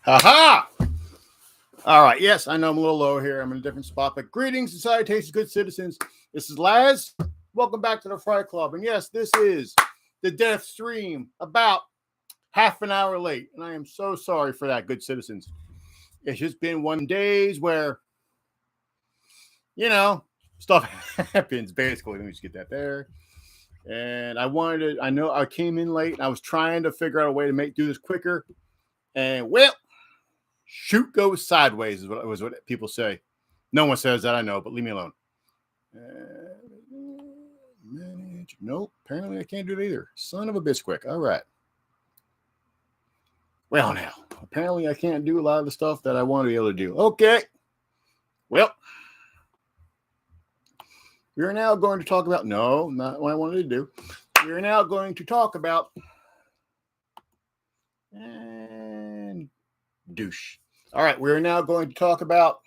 Ha! All right. Yes, I know I'm a little low here. I'm in a different spot, but greetings and salutations, good citizens. This is Laz. Welcome back to the FrightClub. And yes, this is the DeathStream, about half an hour late. And I am so sorry for that, good citizens. It's just been one days where, stuff happens, basically. Let me just get that there. And I came in late and I was trying to figure out a way to do this quicker. And well, shoot goes sideways is what people say. No one says that, I know, but leave me alone. Manage. Nope, apparently I can't do it either. Son of a bisquick. All right. Well, now, apparently I can't do a lot of the stuff that I want to be able to do. Okay. Well, we are now going to talk about, no, not what I wanted to do. We are now going to talk about douche. All right, we're now going to talk about,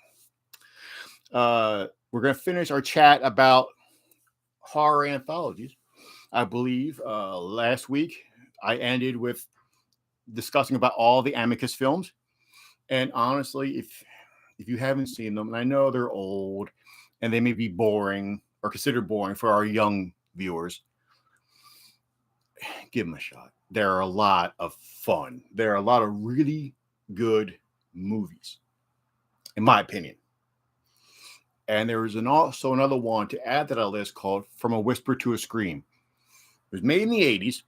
we're going to finish our chat about horror anthologies. I believe last week I ended with discussing about all the Amicus films. And honestly, if you haven't seen them, and I know they're old and they may be boring or considered boring for our young viewers, give them a shot. They're a lot of fun. There are a lot of really good movies, in my opinion. And there is also another one to add to that list called From a Whisper to a Scream. It was made in the 80s.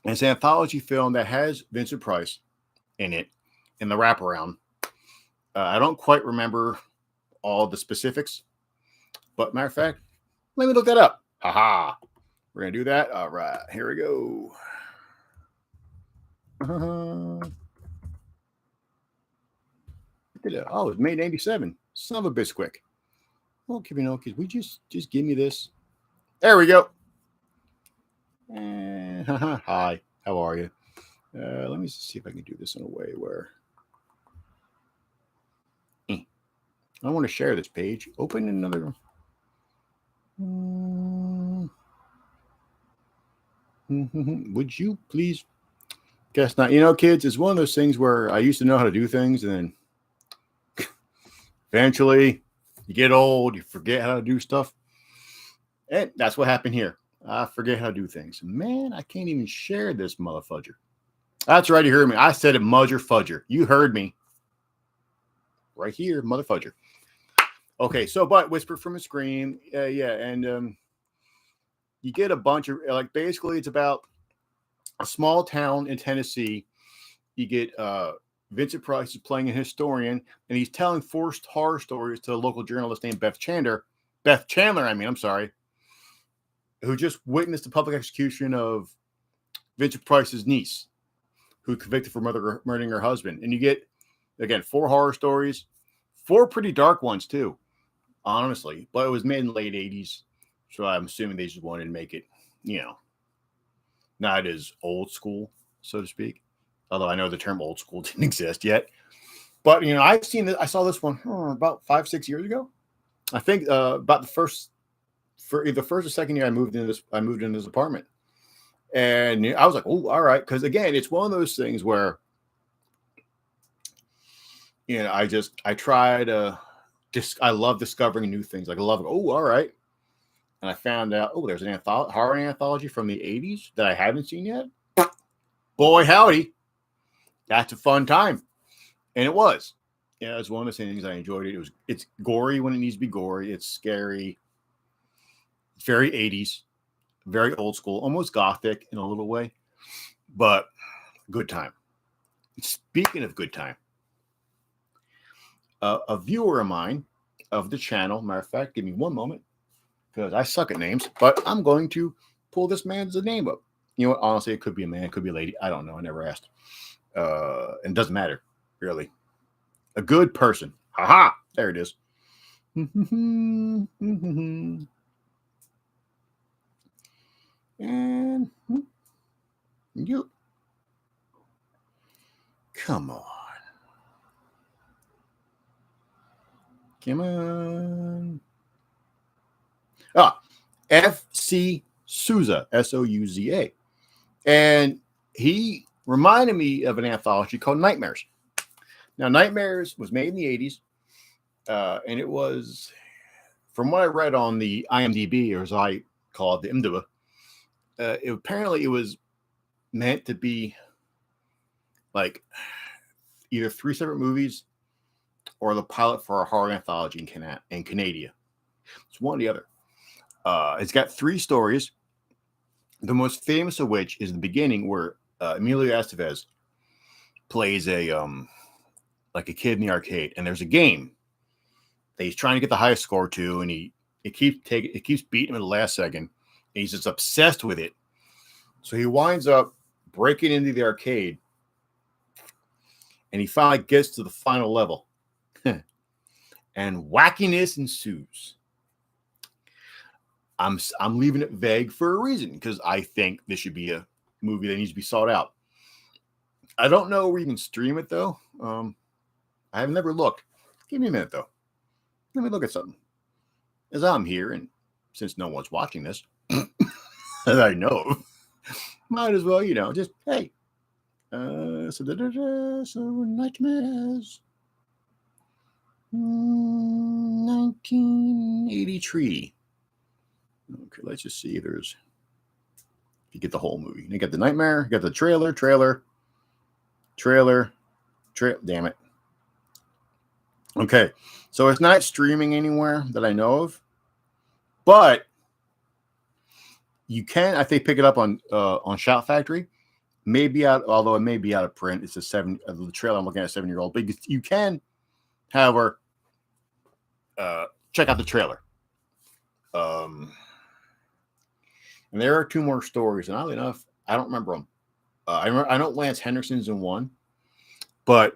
And it's an anthology film that has Vincent Price in it, in the wraparound. I don't quite remember all the specifics. But matter of fact, let me look that up. Haha. We're going to do that. All right. Here we go. Oh, it was made in 87. Son of a bisquick. Well, could we just give me this? There we go. Hi, how are you? Let me see if I can do this in a way where I want to share this page. Open another. Would you please? Guess not. Kids, it's one of those things where I used to know how to do things, and then eventually you get old, you forget how to do stuff. And that's what happened here. I forget how to do things. Man, I can't even share this motherfudger. That's right, you heard me. I said it, mudger fudger. You heard me. Right here, motherfudger. Okay, so but Whisper from a Scream. And you get a bunch of, basically it's about a small town in Tennessee. You get Vincent Price is playing a historian, and he's telling forced horror stories to a local journalist named Beth Chandler, who just witnessed the public execution of Vincent Price's niece, who convicted for murdering her husband. And you get, again, 4 horror stories, 4 pretty dark ones too, honestly. But it was made in the late 80s, so I'm assuming they just wanted to make it, not as old school, so to speak. Although I know the term old school didn't exist yet. But, I saw this one about 5-6 years ago. I think about for the first or second year I moved in this apartment. And I was like, oh, all right. Because, again, it's one of those things where, I love discovering new things. I love, all right. And I found out, there's an horror anthology from the 80s that I haven't seen yet. Boy, howdy. That's a fun time. And it was. Yeah, it's one of the things I enjoyed it. It's gory when it needs to be gory. It's scary. It's very 80s, very old school, almost gothic in a little way, but good time. Speaking of good time, a viewer of mine of the channel, matter of fact, give me one moment because I suck at names, but I'm going to pull this man's name up. You know what? Honestly, it could be a man, it could be a lady. I don't know. I never asked. And it doesn't matter, really. A good person. Haha, there it is. And you come on. FC Souza, Souza. And he reminded me of an anthology called Nightmares. Now, Nightmares was made in the 80s, and it was, from what I read on the IMDb, or as I call it, the IMDb, apparently it was meant to be like either 3 separate movies or the pilot for a horror anthology in Canada. It's one or the other. It's got 3 stories. The most famous of which is the beginning, where Emilio Estevez plays a kid in the arcade, and there's a game that he's trying to get the highest score to, and it keeps beating him at the last second. And he's just obsessed with it. So he winds up breaking into the arcade, and he finally gets to the final level, and wackiness ensues. I'm leaving it vague for a reason, because I think this should be a movie that needs to be sought out. I don't know where you can stream it though. I have never looked. Give me a minute though. Let me look at something. As I'm here, and since no one's watching this, that I know of, might as well, just hey. So Nightmares, 1983. Okay, let's just see if you get the whole movie. You get the Nightmare, you got the trailer. Damn it. Okay, so it's not streaming anywhere that I know of, but you can, I think, pick it up on Shout Factory. Maybe out, although it may be out of print. It's the trailer I'm looking at, 7-year-old. But you can, however, check out the trailer. And there are 2 more stories, and oddly enough, I don't remember them. I know Lance Henderson's in one, but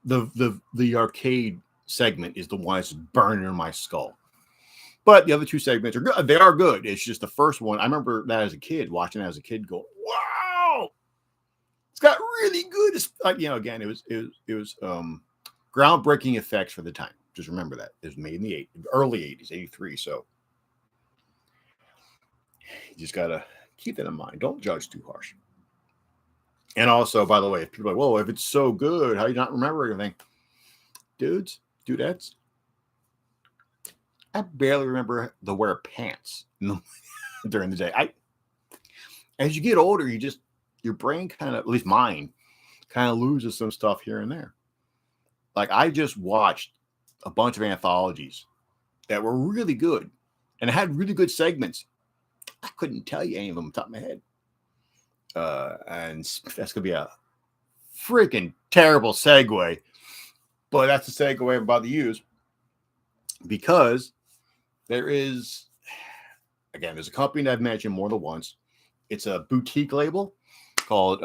the arcade segment is the one that's burning in my skull. But the other 2 segments are good. They are good. It's just the first one. I remember that as a kid, watching it as a kid, go, wow, it's got really good. Again, it was groundbreaking effects for the time. Just remember that it was made in the early 80s, 83. So you just gotta keep that in mind. Don't judge too harsh. And also, by the way, if people are like, whoa, if it's so good, how do you not remember everything? Dudettes, I barely remember the wear pants during the day. As you get older, your brain kind of, at least mine, kind of loses some stuff here and there. Like, I just watched a bunch of anthologies that were really good and had really good segments. I couldn't tell you any of them on the top of my head. And that's going to be a freaking terrible segue. But that's the segue I'm about to use. Because there's a company that I've mentioned more than once. It's a boutique label called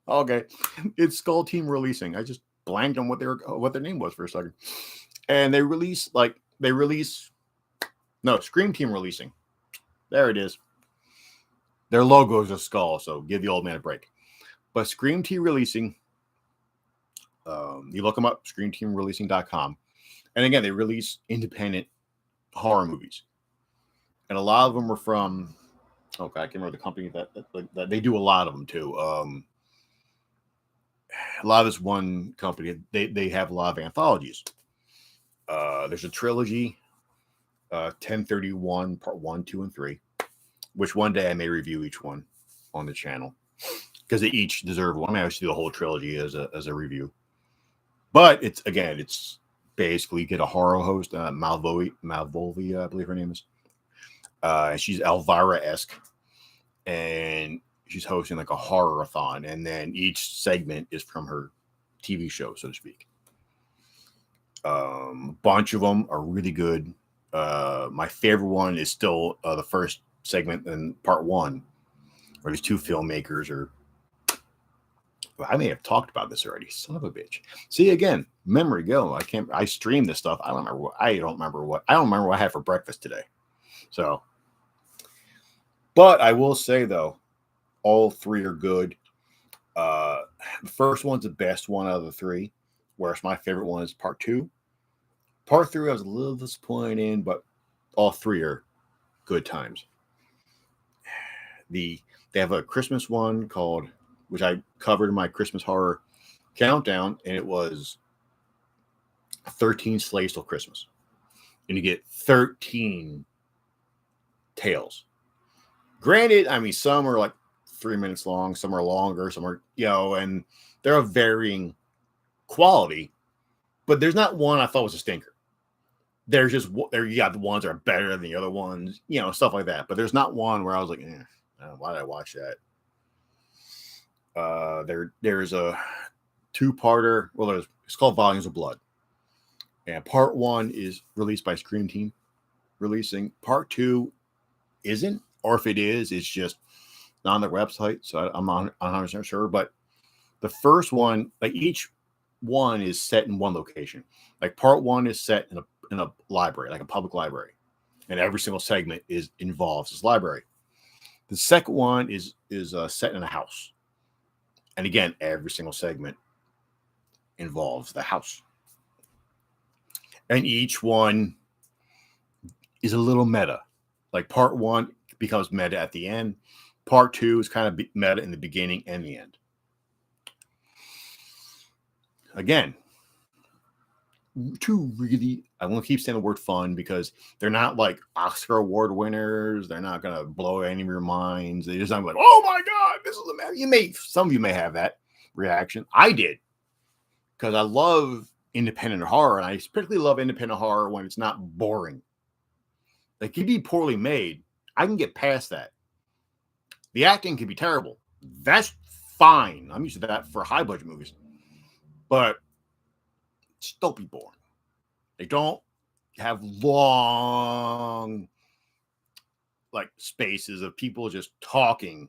okay, it's Skull Team Releasing. I just blanked on what their name was for a second. And Scream Team Releasing. There it is. Their logo is a skull, so give the old man a break. But Scream Team Releasing, you look them up, screamteamreleasing.com. And again, they release independent horror movies. And a lot of them are from, I can't remember the company that they do a lot of them too. A lot of this one company, they have a lot of anthologies. There's a trilogy, 1031, part 1, 2, and 3, which one day I may review each one on the channel because they each deserve one. I should do the whole trilogy as a review. But it's basically, you get a horror host, Malvolvi, I believe her name is. She's Elvira-esque, and she's hosting like a horror-a-thon, and then each segment is from her TV show, so to speak. A bunch of them are really good. My favorite one is still the first segment in part 1, where these 2 filmmakers I may have talked about this already. Son of a bitch. See, again, memory go. I stream this stuff. I don't remember what I had for breakfast today. So, but I will say though, all 3 are good. The first one's the best one out of the 3, whereas my favorite one is part 2. Part 3 I was a little disappointed in, but all 3 are good times. They have a Christmas one called, which I covered in my Christmas horror countdown, and it was 13 Slaves Till Christmas. And you get 13 tales. Granted, I mean, some are like 3 minutes long, some are longer, some are, and they're of varying quality, but there's not one I thought was a stinker. There's just, you got the ones that are better than the other ones, stuff like that. But there's not one where I was like, why did I watch that? There's a two-parter. Well, it's called Volumes of Blood. And part 1 is released by Scream Team releasing. Part 2 isn't, or if it is, it's just not on their website. So I'm not 100% sure. But the first one, like each one is set in one location. Like part 1 is set in a library, like a public library. And every single segment involves this library. The second one is set in a house. And again, every single segment involves the house. And each one is a little meta. Like part 1 becomes meta at the end. Part 2 is kind of meta in the beginning and the end. Again, two really, I won't keep saying the word fun because they're not like Oscar Award winners. They're not going to blow any of your minds. They're just not like, oh my God, this is amazing. Some of you may have that reaction. I did, because I love independent horror, and I particularly love independent horror when it's not boring. Like, it can be poorly made. I can get past that. The acting can be terrible. That's fine. I'm used to that for high budget movies. But just don't be boring. They don't have long like spaces of people just talking,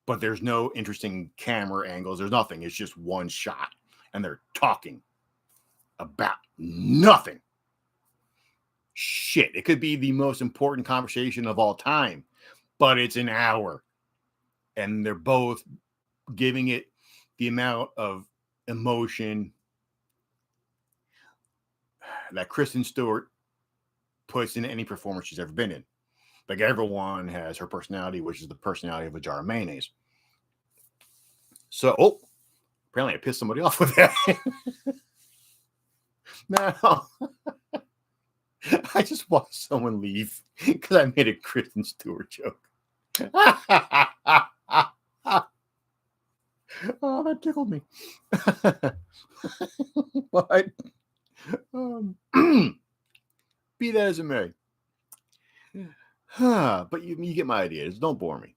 but there's no interesting camera angles. There's nothing. It's just one shot, and they're talking about nothing. Shit, it could be the most important conversation of all time, but it's an hour, and they're both giving it the amount of emotion that Kristen Stewart puts in any performance she's ever been in. Like, everyone has her personality, which is the personality of a jar of mayonnaise. So, apparently I pissed somebody off with that. No. I just watched someone leave because I made a Kristen Stewart joke. Oh, that tickled me. But be that as it may. But you get my idea. Just don't bore me.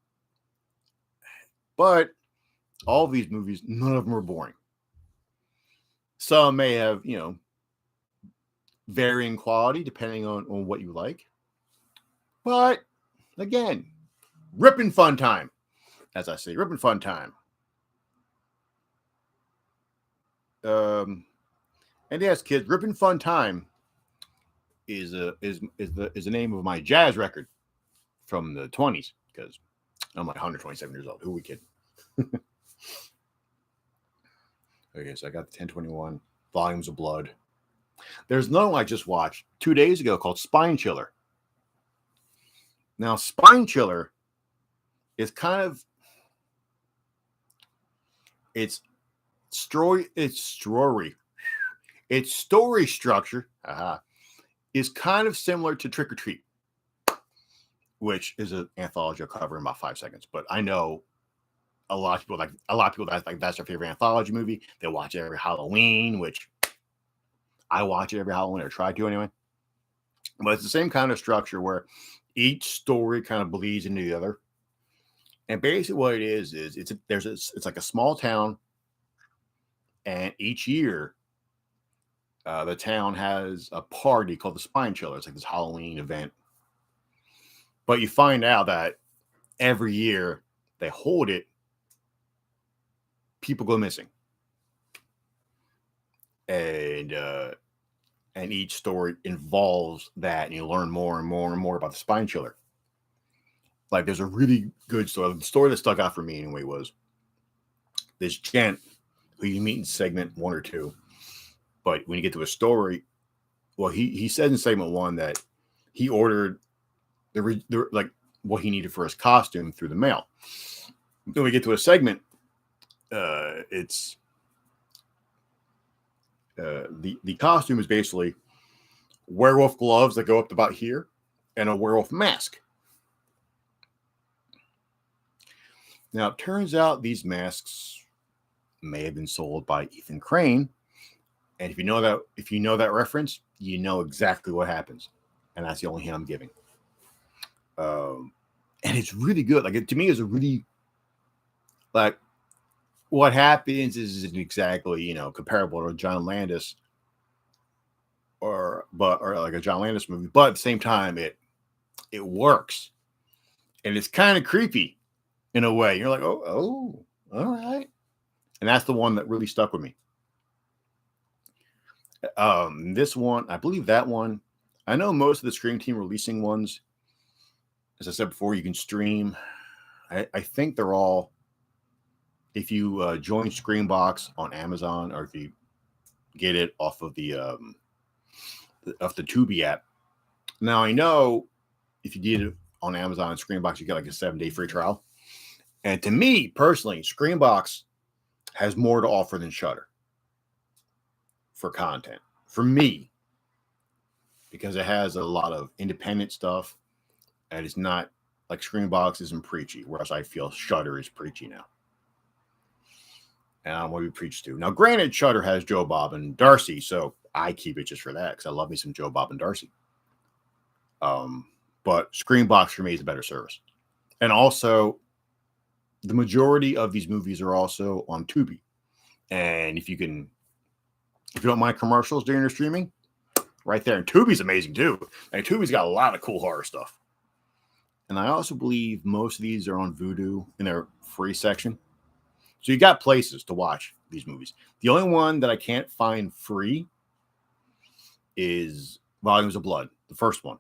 But all of these movies, none of them are boring. Some may have, varying quality depending on what you like. But again, ripping fun time. As I say, ripping fun time. And yes, kids, ripping fun time is the name of my jazz record from the 20s, because I'm like 127 years old. Who are we kidding? Okay, so I got the 1021 Volumes of Blood. There's another one I just watched 2 days ago called Spine Chiller. Now, Spine Chiller is kind of its story structure is kind of similar to Trick or Treat, which is an anthology I'll cover in about 5 seconds. But I know a lot of people that's their favorite anthology movie. They watch it every Halloween, which I watch it every Halloween, or try to anyway. But it's the same kind of structure where each story kind of bleeds into the other. And basically what it is it's like a small town, and each year the town has a party called the Spine Chiller. It's like this Halloween event. But you find out that every year they hold it, people go missing. And each story involves that, and you learn more and more and more about the Spine Chiller. Like, there's a really good story. The story that stuck out for me anyway was this gent who you meet in segment 1 or 2. But when you get to a story, well, he said in segment 1 that he ordered like what he needed for his costume through the mail. Then we get to a segment. It's the costume is basically werewolf gloves that go up to about here and a werewolf mask. Now it turns out these masks may have been sold by Ethan Crane, and if you know that reference, you know exactly what happens, and that's the only hint I'm giving. And it's really good. Like to me, it's a really like what happens isn't exactly comparable to John Landis or like a John Landis movie, but at the same time, it works, and it's kind of creepy in a way. You're like, oh, all right, and that's the one that really stuck with me. This one, I believe that one. I know most of the Scream Team releasing ones, as I said before, you can stream. I think they're all. If you join Screambox on Amazon, or if you get it off of the Tubi app. Now I know if you did it on Amazon and Screambox, you get like a 7-day free trial. And to me personally, Screambox has more to offer than Shudder for content. For me, because it has a lot of independent stuff, and it's not like Screambox isn't preachy, whereas I feel Shudder is preachy now. And I want to be preached to. Now, granted, Shudder has Joe Bob and Darcy, so I keep it just for that because I love me some Joe Bob and Darcy. But Screambox for me is a better service. And also, the majority of these movies are also on Tubi. And if you don't mind commercials during your streaming, right there. And Tubi's amazing too. And Tubi's got a lot of cool horror stuff. And I also believe most of these are on Vudu in their free section. So you got places to watch these movies. The only one that I can't find free is Volumes of Blood, the first one.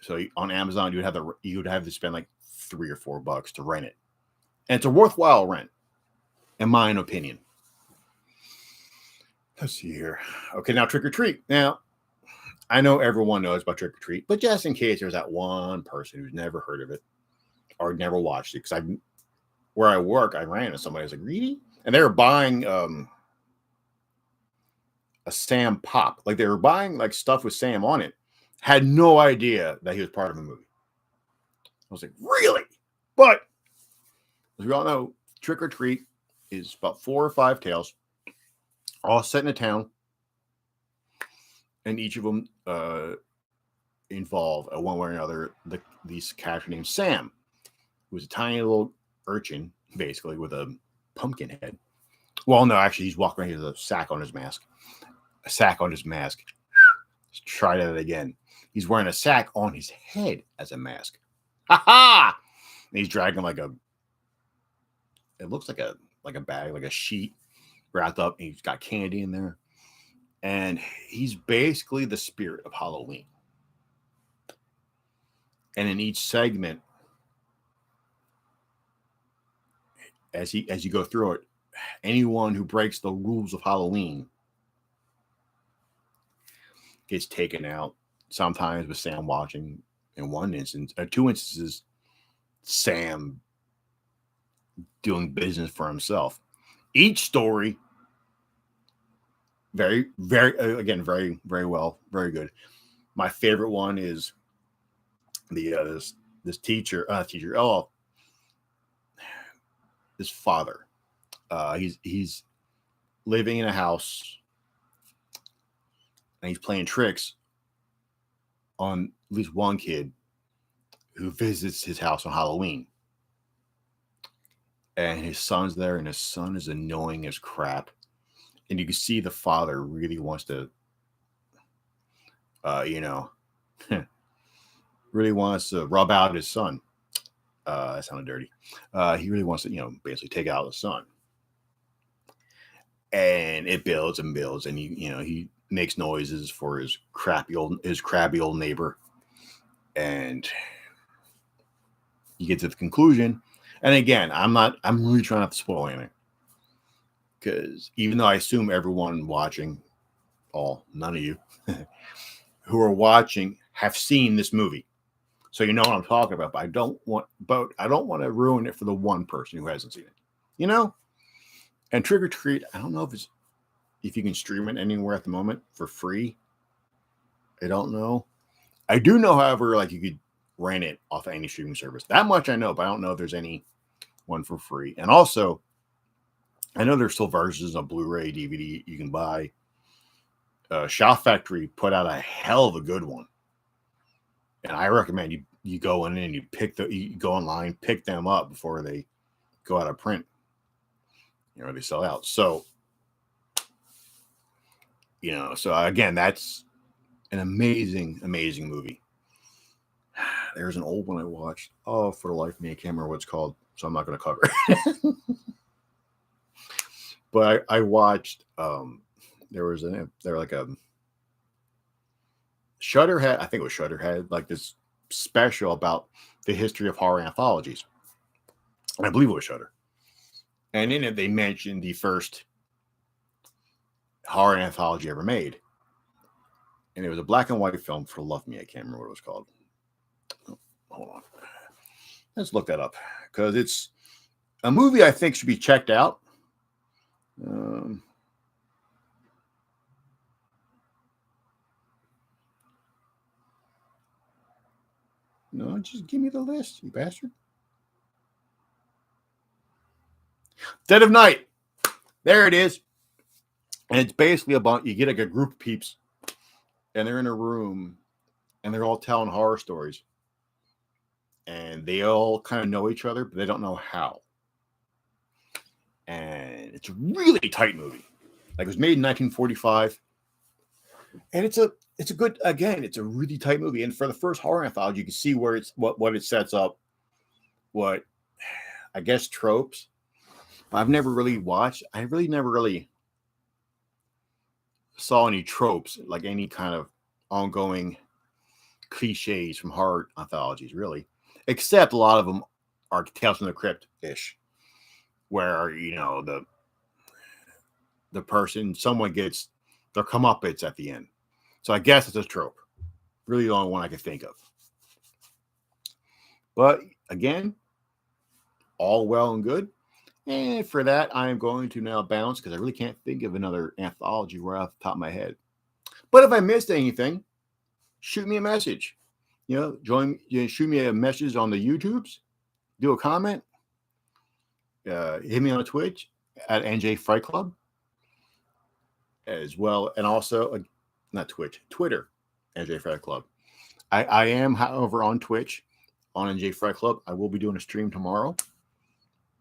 So on Amazon, you would have to spend like $3 or $4 to rent it, and it's a worthwhile rent, in my opinion. Let's see here. Okay, now Trick or Treat. Now, I know everyone knows about Trick or Treat, but just in case there's that one person who's never heard of it or never watched it, because where I work, I ran into somebody who's like, really? And they were buying a Sam pop. Like they were buying like stuff with Sam on it. Had no idea that he was part of the movie. I was like, really? But as we all know, Trick or Treat is about 4 or 5 tales, all set in a town. And each of them involve, one way or another, this character named Sam, who's a tiny little urchin, basically, with a pumpkin head. Well, no, actually, he's walking around with a sack on his mask. A sack on his mask. Let's try that again. He's wearing a sack on his head as a mask. Ha ha! And he's dragging it looks like a bag, like a sheet wrapped up, and he's got candy in there. And he's basically the spirit of Halloween. And in each segment, as you go through it, anyone who breaks the rules of Halloween gets taken out. Sometimes with Sam watching. In one instance, 2 instances, Sam doing business for himself. Each story, very, very, again, very, very well, very good. My favorite one is this teacher, his father. He's living in a house, and he's playing tricks on at least one kid who visits his house on Halloween. And his son's there, and his son is annoying as crap. And you can see the father really wants to, really wants to rub out his son. That sounded dirty. He really wants to, basically take out his son. And it builds and builds, and he makes noises for his crabby old neighbor. And you get to the conclusion. And again, I'm really trying not to spoil anything. Because even though I assume everyone watching, none of you who are watching have seen this movie. So you know what I'm talking about. But I don't want to ruin it for the one person who hasn't seen it. You know? And Trick or Treat, I don't know if you can stream it anywhere at the moment for free. I don't know. I do know, however, like you could rent it off of any streaming service. That much I know, but I don't know if there's any one for free. And also, I know there's still versions of Blu-ray, DVD you can buy. Shout Factory put out a hell of a good one, and I recommend you go in and you go online, pick them up before they go out of print. You know, they sell out. So, you know, so again, that's an amazing, amazing movie. There's an old one I watched. Oh, for the life of me, I can't remember what it's called, so I'm not going to cover it. But I watched. Shudder had, I think it was Shudder had like this special about the history of horror anthologies. And I believe it was Shudder. And in it, they mentioned the first horror anthology ever made. And it was a black and white film. For the love of me, I can't remember what it was called. Oh, hold on. Let's look that up. Because it's a movie I think should be checked out. No, just give me the list, you bastard. Dead of Night. There it is. And it's basically about, you get like a group of peeps and they're in a room and they're all telling horror stories. And they all kind of know each other, but they don't know how. And it's a really tight movie. Like, it was made in 1945. And it's a good, again, it's a really tight movie. And for the first horror anthology, you can see where it's what it sets up, what I guess tropes. I've never really watched. I really never really saw any tropes, like any kind of ongoing cliches from horror anthologies, really. Except a lot of them are Tales from the Crypt-ish, where, you know, someone gets their comeuppance at the end. So I guess it's a trope. Really the only one I could think of. But again, all well and good. And for that, I am going to now bounce because I really can't think of another anthology right off the top of my head. But if I missed anything, shoot me a message. You know, shoot me a message on the YouTubes. Do a comment. Hit me on Twitch at NJ FrightClub. As well, and also, not Twitch, Twitter, NJ FrightClub. I am, however, on Twitch, on NJ FrightClub. I will be doing a stream tomorrow.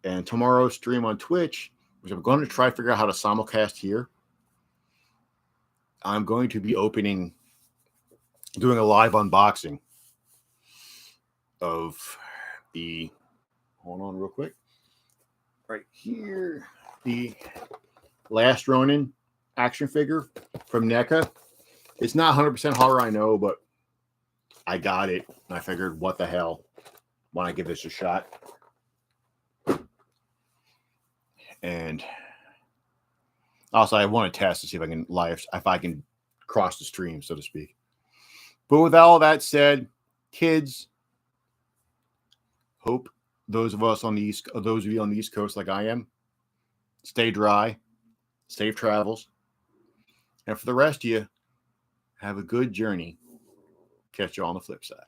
And tomorrow's stream on Twitch, which I'm going to try to figure out how to simulcast here. I'm going to be doing a live unboxing of hold on real quick. Right here, the Last Ronin action figure from NECA. It's not 100% horror, I know, but I got it. And I figured, what the hell? Why not give this a shot? And also, I want to test to see if I can cross the stream, so to speak. But with all that said, kids, hope those of you on the East Coast, like I am, stay dry, safe travels, and for the rest of you, have a good journey. Catch you on the flip side.